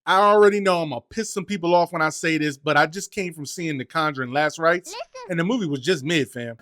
I already know I'm gonna piss some people off when I say this, but I just came from seeing The Conjuring Last Rites, and the movie was just mid, fam.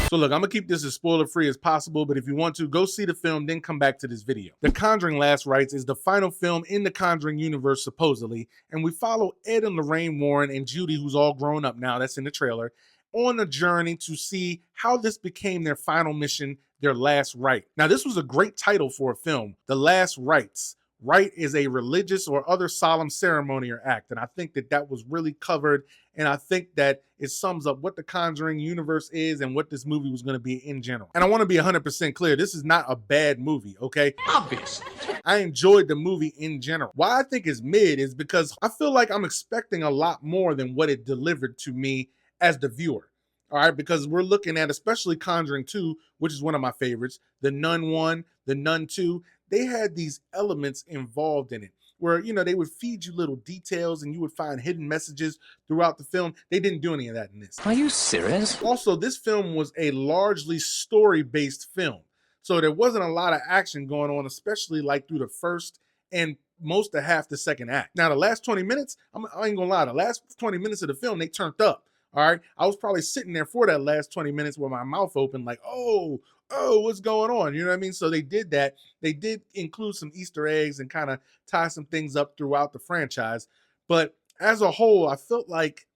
So look, I'm gonna keep this as spoiler free as possible, but if you want to, go see the film, then come back to this video. The Conjuring Last Rites is the final film in the Conjuring universe, supposedly, and we follow Ed and Lorraine Warren and Judy, who's all grown up now, that's in the trailer, on a journey to see how this became their final mission, their last rite. Now, this was a great title for a film, The Last Rites. Rite is a religious or other solemn ceremony or act, and I think that that was really covered, and I think that it sums up what the Conjuring universe is and what this movie was going to be in general. And I want to be 100% clear, this is not a bad movie, okay? Obviously. I enjoyed the movie in general. Why I think it's mid is because I feel like I'm expecting a lot more than what it delivered to me as the viewer. All right, because we're looking at especially Conjuring 2, which is one of my favorites, The Nun 1, The Nun 2. They had these elements involved in it where, you know, they would feed you little details and you would find hidden messages throughout the film. They didn't do any of that in this. Are you serious? Also, this film was a largely story-based film. So there wasn't a lot of action going on, especially like through the first and most of half the second act. Now, the last 20 minutes, I ain't gonna lie, the last 20 minutes of the film, they turned up. All right. I was probably sitting there for that last 20 minutes with my mouth open, like, oh, what's going on? You know what I mean? So they did that. They did include some Easter eggs and kind of tie some things up throughout the franchise. But as a whole, I felt like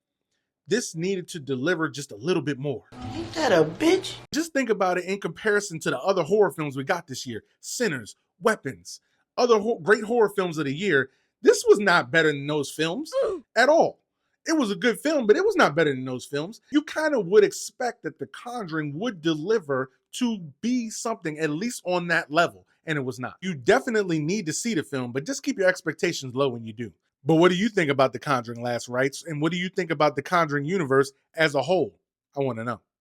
this needed to deliver just a little bit more. Ain't that a bitch? Just think about it in comparison to the other horror films we got this year. Sinners, Weapons, other great horror films of the year. This was not better than those films at all. It was a good film, but it was not better than those films. You kind of would expect that The Conjuring would deliver to be something at least on that level, and it was not. You definitely need to see the film, but just keep your expectations low when you do. But what do you think about The Conjuring Last Rites, and what do you think about the Conjuring universe as a whole? I want to know.